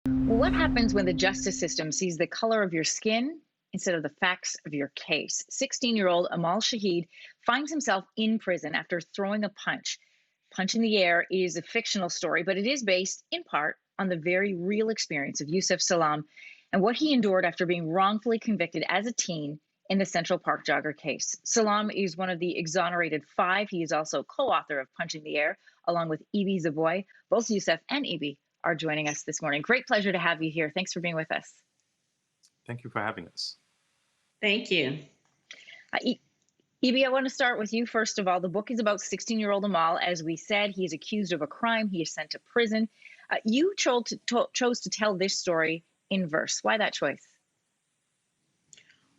Well, what happens when the justice system sees the color of your skin instead of the facts of your case? 16-year-old Amal Shahid finds himself in prison after throwing a punch. Punch in the Air is a fictional story, but it is based in part on the very real experience of Yusuf Salam and what he endured after being wrongfully convicted as a teen in the Central Park jogger case. Salam is one of the exonerated five. He is also co-author of Punch in the Air, along with Ibi Zavoy. Both Yusuf and Ibi are joining us this morning. Great pleasure to have you here. Thanks for being with us. Thank you for having us. Thank you. Ibi, I want to start with you first of all. The book is about 16-year-old Amal. As we said, he is accused of a crime. He is sent to prison. You chose to tell this story in verse. Why that choice?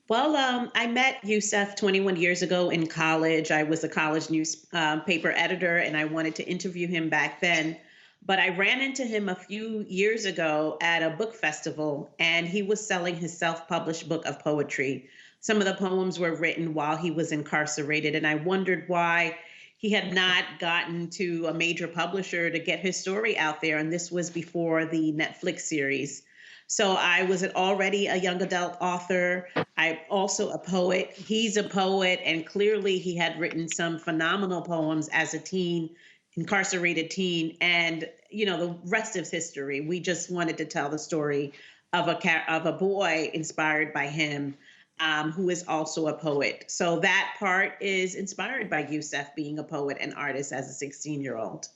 Well, I met Yusuf 21 years ago in college. I was a college newspaper editor, and I wanted to interview him back then. But I ran into him a few years ago at a book festival, and he was selling his self-published book of poetry. Some of the poems were written while he was incarcerated, and I wondered why he had not gotten to a major publisher to get his story out there. And this was before the Netflix series. So I was already a young adult author. I'm also a poet. He's a poet, and clearly he had written some phenomenal poems as a teen, incarcerated teen, and the rest is history. We just wanted to tell the story of a boy inspired by him, who is also a poet. So that part is inspired by Yusuf being a poet and artist as a 16-year-old.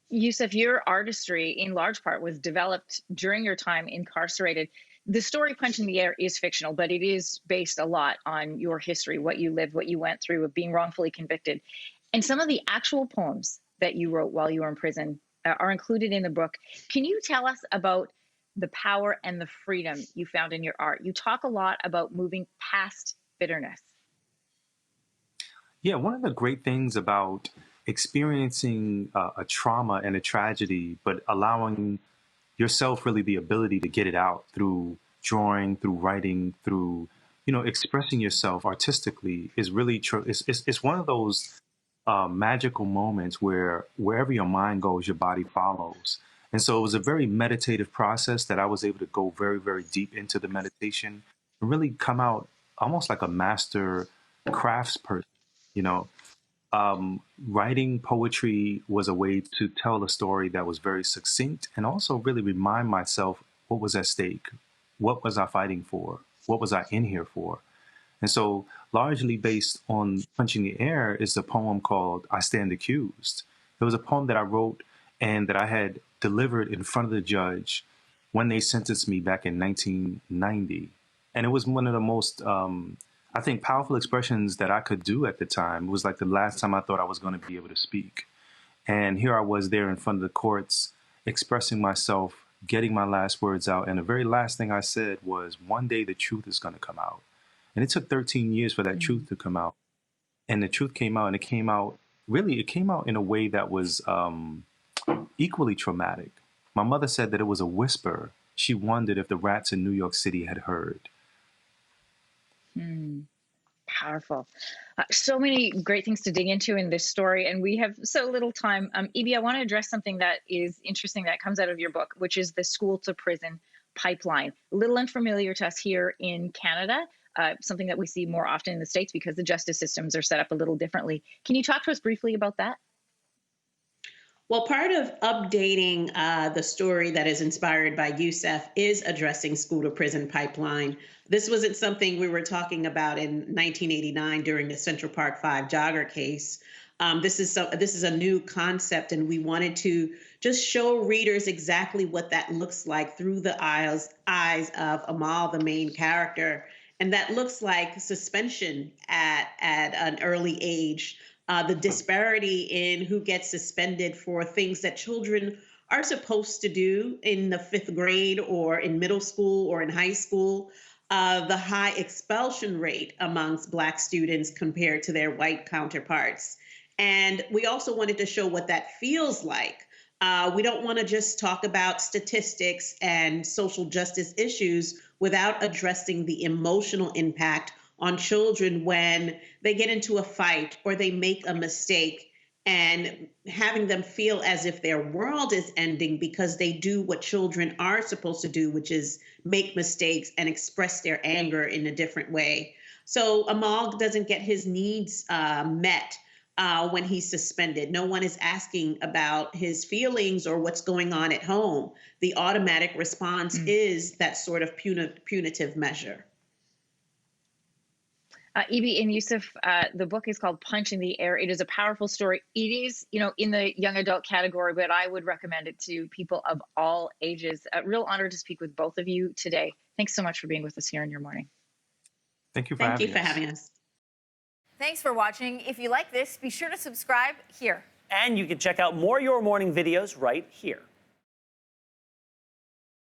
Yusuf, your artistry in large part was developed during your time incarcerated. The story Punch in the Air is fictional, but it is based a lot on your history, what you lived, what you went through of being wrongfully convicted. And some of the actual poems that you wrote while you were in prison are included in the book. Can you tell us about the power and the freedom you found in your art? You talk a lot about moving past bitterness. Yeah, one of the great things about experiencing a trauma and a tragedy, but allowing yourself really the ability to get it out through drawing, through writing, through, expressing yourself artistically is really true. It's one of those magical moments where wherever your mind goes, your body follows. And so it was a very meditative process that I was able to go very, very deep into the meditation and really come out almost like a master craftsperson, you know. Writing poetry was a way to tell a story that was very succinct and also really remind myself what was at stake, what was I fighting for, what was I in here for. And so largely based on Punch in the Air is a poem called I Stand Accused. It was a poem that I wrote and that I had delivered in front of the judge when they sentenced me back in 1990. And it was one of the most I think powerful expressions that I could do at the time. It was like the last time I thought I was going to be able to speak. And here I was there in front of the courts, expressing myself, getting my last words out. And the very last thing I said was, one day the truth is going to come out. And it took 13 years for that truth to come out. And the truth came out, and it came out in a way that was equally traumatic. My mother said that it was a whisper. She wondered if the rats in New York City had heard. Powerful. So many great things to dig into in this story, and we have so little time. Ibi, I want to address something that is interesting that comes out of your book, which is the school to prison pipeline. A little unfamiliar to us here in Canada, something that we see more often in the States because the justice systems are set up a little differently. Can you talk to us briefly about that? Well, part of updating the story that is inspired by Yusuf is addressing school to prison pipeline. This wasn't something we were talking about in 1989 during the Central Park 5 jogger case. This is a new concept, and we wanted to just show readers exactly what that looks like through the eyes of Amal, the main character. And that looks like suspension at an early age. The disparity in who gets suspended for things that children are supposed to do in the 5th grade or in middle school or in high school, the high expulsion rate amongst Black students compared to their white counterparts. And we also wanted to show what that feels like. We don't want to just talk about statistics and social justice issues without addressing the emotional impact on children when they get into a fight or they make a mistake and having them feel as if their world is ending because they do what children are supposed to do, which is make mistakes and express their anger in a different way. So Amal doesn't get his needs met when he's suspended. No one is asking about his feelings or what's going on at home. The automatic response is that sort of punitive measure. Evie and Yusuf, the book is called Punching the Air. It is a powerful story. It is, in the young adult category, but I would recommend it to people of all ages. A real honor to speak with both of you today. Thanks so much for being with us here in Your Morning. Thank you for having us. Thank you for having us. Thanks for watching. If you like this, be sure to subscribe here. And you can check out more Your Morning videos right here.